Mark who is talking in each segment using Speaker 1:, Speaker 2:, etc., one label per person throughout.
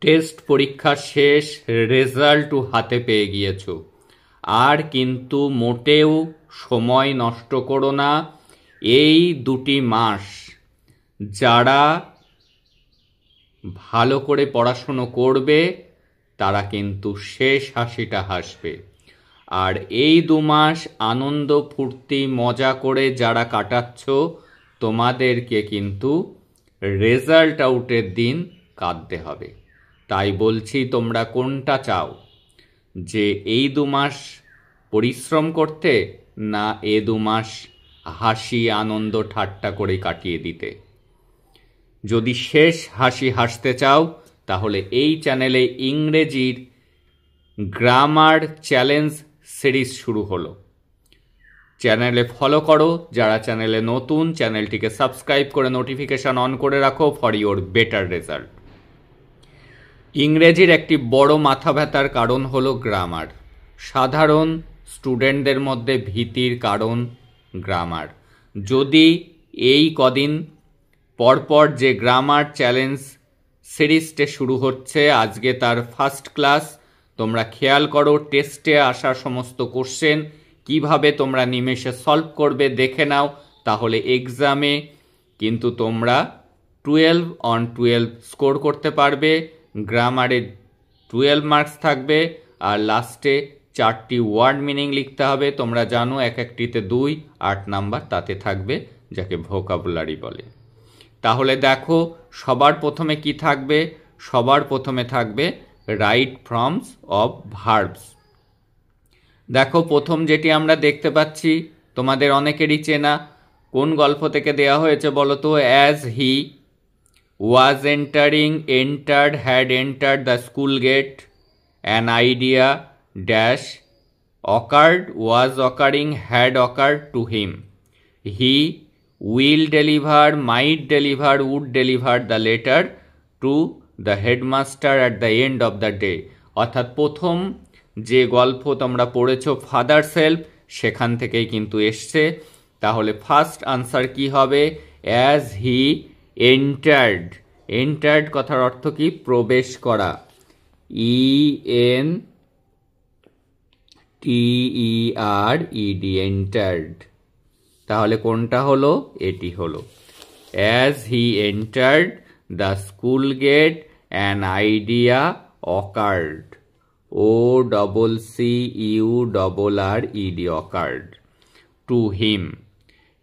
Speaker 1: Test পরীক্ষা শেষ, রেজাল্টও হাতে পেয়ে গিয়েছো। আর কিন্তু মোটেও সময় নষ্ট করো না। এই 2টি মাস যারা ভালো করে পড়াশুনো করবে তারা কিন্তু শেষ হাসিটা হাসবে। আর এই 2 মাস আনন্দ ফুর্তি মজা করে যারা কাটাচ্ছ, তোমাদেরকে কিন্তু রেজাল্ট আউটের দিন কাঁদতে হবে। তাই বলছি, তোমরা কোনটা চাও? যে এই 2 মাস পরিশ্রম করতে, না এ 2 মাস হাসি আনন্দ ঠাট্টা করে কাটিয়ে দিতে? যদি শেষ হাসি হাসতে চাও তাহলে এই চ্যানেলে ইংরেজির গ্রামার চ্যালেঞ্জ সিরিজ শুরু হলো। চ্যানেলে ফলো করো। যারা চ্যানেলে নতুন, চ্যানেলটিকে সাবস্ক্রাইব করে নোটিফিকেশন অন করে রাখো ফর ইওর বেটার রেজাল্ট। ইংরেজির একটি বড় মাথা ব্যথার কারণ হলো গ্রামার। সাধারণ স্টুডেন্টদের মধ্যে ভীতির কারণ গ্রামার। যদি এই কদিন পরপর যে গ্রামার চ্যালেঞ্জ সিরিজটা শুরু হচ্ছে, আজকে তার ফার্স্ট ক্লাস, তোমরা খেয়াল করো টেস্টে আসা সমস্ত কোশ্চেন কিভাবে তোমরা নিমেষে সলভ করবে দেখে নাও। তাহলে এক্সামে কিন্তু তোমরা 12/12 স্কোর করতে পারবে। গ্রামারে 12 মার্কস থাকবে আর লাস্টে 4টি ওয়ার্ড মিনিং লিখতে হবে। তোমরা জানো এক একটিতে 2, 8 নাম্বার তাতে থাকবে, যাকে ভোকাবুলারি বলে। তাহলে দেখো সবার প্রথমে কি থাকবে? সবার প্রথমে থাকবে রাইট ফর্মস অফ ভার্বস। দেখো প্রথম যেটি আমরা দেখতে পাচ্ছি তোমাদের অনেকেরই চেনা। কোন গল্প থেকে দেয়া হয়েছে বলো তো? As he was had entered the school gate, an idea dash occurred, was occurring, had occurred to him. He will deliver, might deliver, would deliver the letter to the headmaster at the end of the day. অর্থাৎ প্রথম যে গল্প তোমরা পড়েছো father self, সেখান থেকেই কিন্তু এসছে। তাহলে ফার্স্ট আনসার কি হবে? As he entered. এন্টার্ড কথার অর্থ কি? প্রবেশ করা। ENTERED, entered. তাহলে কোনটা হলো? এটি হলো। As he entered the school gate an idea occurred. OCCURRED, occurred. To him.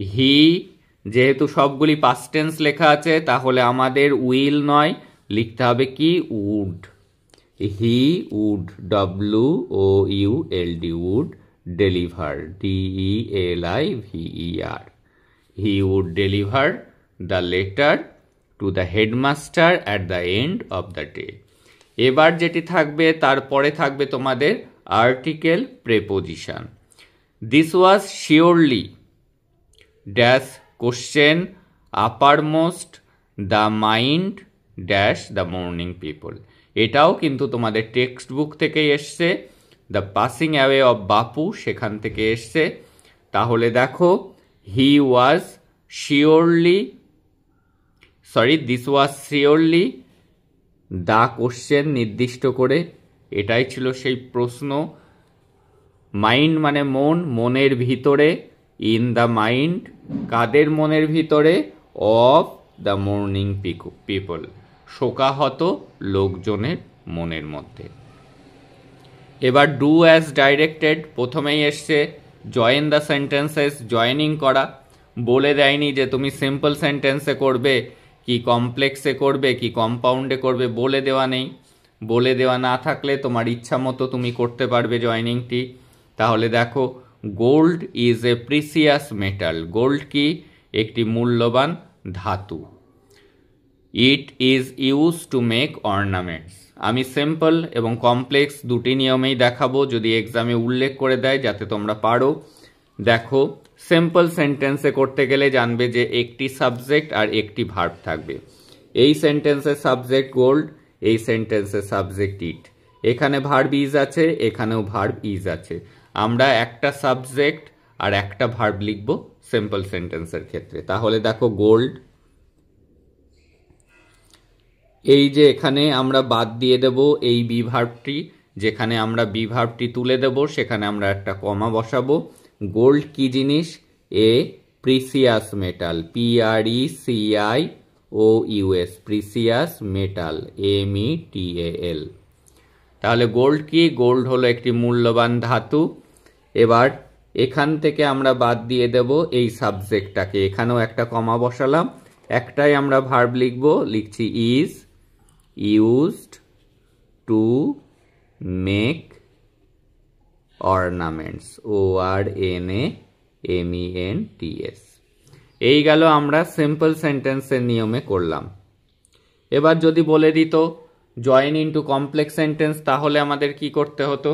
Speaker 1: He যেহেতু সবগুলি পাস্ট টেন্স লেখা আছে, তাহলে আমাদের উইল নয়, লিখতে হবে কি? Would. He would, WOULD, would deliver, DELIVER। He would deliver the letter to the headmaster at the end of the day. এবার যেটি থাকবে তারপরে থাকবে তোমাদের article preposition. This was surely dash question uppermost the mind dash the morning people. এটাও কিন্তু তোমাদের text book থেকেই এসছে। দ্য পাসিং অ্যাওয়ে অফ বাপু সেখান থেকে এসছে। তাহলে দেখো he was surely, this was surely the question নির্দিষ্ট করে, এটাই ছিল সেই প্রশ্ন। মাইন্ড মানে মন, মনের ভিতরে। ইন দ্য মাইন্ড, কাদের মনের ভিতরে? অফ দ্য মর্নিং পিপল, শোকাহত লোকজনের মনের মধ্যে। এবার ডু অ্যাজ ডাইরেক্টেড প্রথমেই এসছে। জয়েন দ্য সেন্টেন্সেস, জয়েনিং করা। বলে দেয়নি যে তুমি সিম্পল সেন্টেন্সে করবে কি কমপ্লেক্সে করবে কি কম্পাউন্ডে করবে, বলে দেওয়া নেই। বলে দেওয়া না থাকলে তোমার ইচ্ছা মতো তুমি করতে পারবে জয়েনিংটি। তাহলে দেখো gold is a precious metal. Gold কি? একটি মূল্যবান ধাতু। It is use to make ornaments. আমি সিম্পল এবং কমপ্লেক্স দুটি নিয়মেই দেখাবো, যদি এক্সামে উল্লেখ করে দেয় যাতে তোমরা পারো। দেখো সিম্পল সেন্টেন্সে করতে গেলে জানবে যে একটি সাবজেক্ট আর একটি ভার্ব থাকবে। এই সেন্টেন্সের সাবজেক্ট গোল্ড, এই সেন্টেন্সের সাবজেক্ট ইট। এখানে ভার্ব ইজ আছে, এখানেও ভার্ব ইজ আছে। আমরা একটা সাবজেক্ট আর একটা ভার্ব লিখব সিম্পল সেন্টেন্সের ক্ষেত্রে। তাহলে দেখো গোল্ড এই যে এখানে আমরা বাদ দিয়ে দেব এই বি ভার্বটি, যেখানে আমরা বি ভার্বটি তুলে দেব সেখানে আমরা একটা কমা বসাবো। গোল্ড কি জিনিস? A precious metal, PRECIOUS, precious metal, METAL। তাহলে গোল্ড কি? গোল্ড হলো একটি মূল্যবান ধাতু। এবার এখান থেকে আমরা বাদ দিয়ে দেব এই সাবজেক্টটাকে, এখানেও একটা কমা বসালাম। একটাই আমরা ভার্ব লিখব, লিখছি is used to make ornaments, ORNAMENTS। এই গেল আমরা সিম্পল সেন্টেন্সের নিয়মে করলাম। এবার যদি বলে দিত জয়েন ইনটু কমপ্লেক্স সেন্টেন্স, তাহলে আমাদের কি করতে হতো?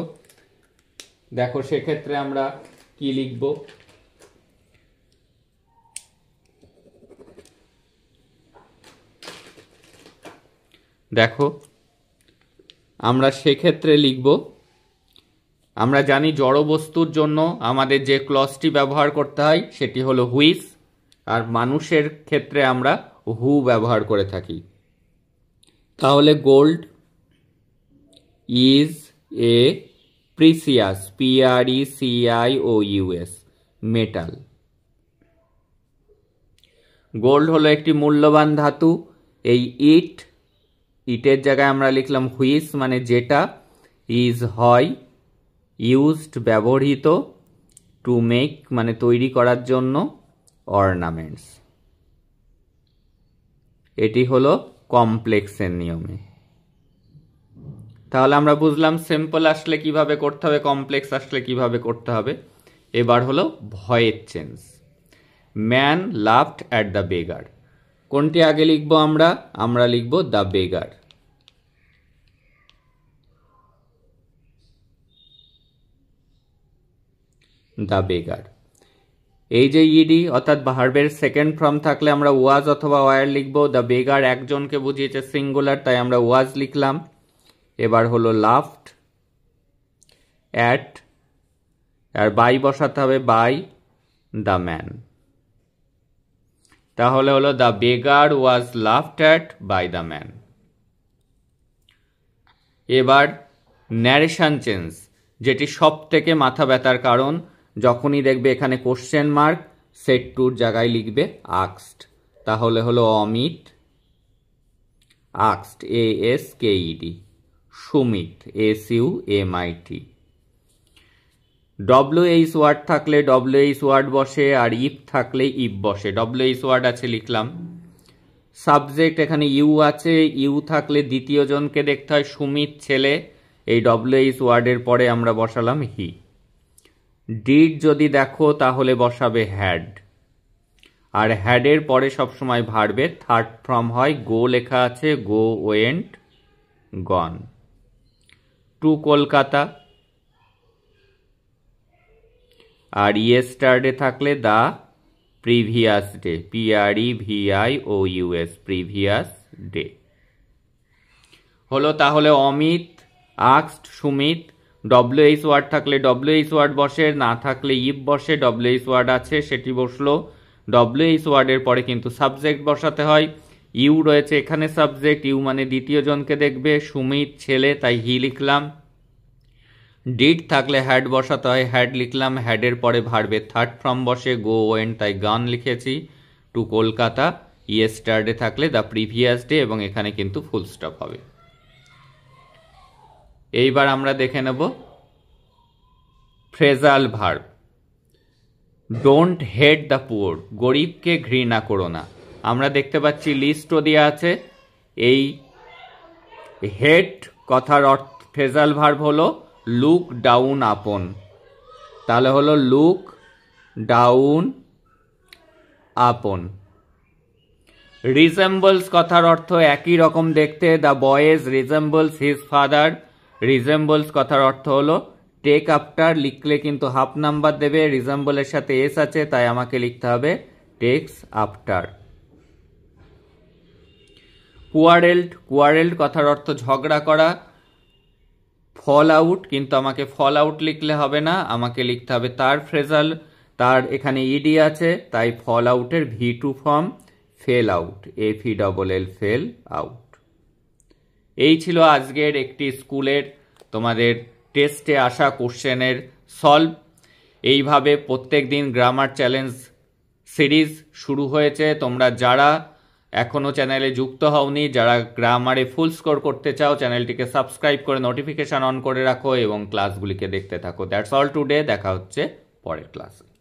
Speaker 1: দেখো সেক্ষেত্রে আমরা কি লিখব? দেখো আমরা সেক্ষেত্রে লিখব, আমরা জানি জড় বস্তুর জন্য আমাদের যে ক্লজটি ব্যবহার করতে হয় সেটি হলো হুইচ, আর মানুষের ক্ষেত্রে আমরা হু ব্যবহার করে থাকি। তাহলে gold is a precious, PRECIOUS metal. Gold হলো একটি মূল্যবান ধাতু। এই ইটের জায়গায় আমরা লিখলাম হুইচ, মানে যেটা, ইজ হয়, ইউজড ব্যবহৃত, টু মেক মানে তৈরি করার জন্য, অর্নামেন্টস। এটি হলো কমপ্লেক্সের নিয়মে। তাহলে আমরা বুঝলাম সিম্পল আসলে কিভাবে করতে হবে, কমপ্লেক্স আসলে কিভাবে করতে হবে। এবার হলো ভয়ের change. Man laughed at the বেগার। কোনটি আগে লিখব আমরা? আমরা লিখব দ্য বেগার। দ্য বেগার। এই যে ইডি অর্থাৎ ভার্বের সেকেন্ড ফর্ম থাকলে আমরা ওয়াজ অথবা ওয়ার লিখব। দ্য বেগার একজনকে বুঝিয়েছে, সিঙ্গুলার, তাই আমরা ওয়াজ লিখলাম। এবার হলো লাফড অ্যাট, আর বাই বসাতে হবে, বাই দ্য ম্যান। তাহলে হলো the beggar was laughed at by the man. এবার ন্যারেশন চেঞ্জ, যেটি সব থেকে মাথা ব্যথার কারণ। যখনই দেখবে এখানে কোশ্চেন মার্ক, সেট টুর জায়গায় লিখবে আক্সড। তাহলে হলো অমিত আক্সড, ASKED, Sumit, SUMIT। WH word থাকলে WH ওয়ার্ড বসে, আর ইফ থাকলে ইফ বসে। WH ওয়ার্ড আছে লিখলাম। সাবজেক্ট এখানে ইউ আছে, ইউ থাকলে দ্বিতীয় জনকে দেখতে হয়, সুমিত ছেলে, এই WH ওয়ার্ডের পরে আমরা বসালাম হি। ডিড যদি দেখো তাহলে বসাবে হ্যাড, আর হ্যাডের পরে সবসময় ভার্বের থার্ড ফর্ম হয়। গো লেখা আছে, গো, ওয়েন্ট, গন। টু কলকাতা, আর ইয়েস্টারডে থাকলে the previous day, PREVIOUS, previous day. হলো তাহলে অমিত আক্সড সুমিত। WH ওয়ার্ড থাকলে WH ওয়ার্ড বসে, না থাকলে ইফ বসে। WH ওয়ার্ড আছে সেটি বসলো। WH ওয়ার্ডের পরে কিন্তু সাবজেক্ট বসাতে হয়। ইউ রয়েছে এখানে সাবজেক্ট, ইউ মানে দ্বিতীয় জনকে দেখবে, সুমিত ছেলে, তাই হি লিখলাম। ডিড থাকলে হ্যাড বসাতে হয়, হ্যাড লিখলাম। হ্যাডের পরে ভার্বের থার্ড ফর্ম বসে, গো, ওয়েন্ট, তাই গান লিখেছি। টু কলকাতা, ইয়েস্টারডে থাকলে দ্য প্রিভিয়াস ডে, এবং এখানে কিন্তু ফুল স্টপ হবে। এইবার আমরা দেখে নেব phrasal verb. Don't hate the poor, গরিবকে ঘৃণা করো না। আমরা দেখতে পাচ্ছি লিস্টও দেওয়া আছে। এই হেট কথার অর্থ, ফ্রেজাল ভার্ব হলো লুক ডাউন আপন। তাহলে হলো লুক ডাউন আপন। রিজেম্বলস কথার অর্থ একই রকম দেখতে, the boys resembles his father. Resembles কথার অর্থ হলো টেক আফটার, লিখলে কিন্তু হাফ নাম্বার দেবে, রিজেম্বলের সাথে এস আছে, তাই আমাকে লিখতে হবে টেক্স আফটার। কুয়ারেল্ড, কুয়ারেল্ড কথার অর্থ ঝগড়া করা। ফল আউট, কিন্তু আমাকে ফল আউট লিখলে হবে না, আমাকে লিখতে হবে তার ফ্রেজাল, তার এখানে ইডি আছে, তাই ফল আউটের V2 form fail out, FELL, fail out. এই ছিল আজকের একটি স্কুলের তোমাদের টেস্টে আসা কোশ্চেনের সলভ। এইভাবে প্রত্যেক দিন গ্রামার চ্যালেঞ্জ সিরিজ শুরু হয়েছে। তোমরা যারা এখনও চ্যানেলে যুক্ত হওনি, যারা গ্রামারে ফুল স্কোর করতে চাও, চ্যানেলটিকে সাবস্ক্রাইব করে নোটিফিকেশান অন করে রাখো এবং ক্লাসগুলিকে দেখতে থাকো। That's all today. দেখা হচ্ছে পরের ক্লাসে।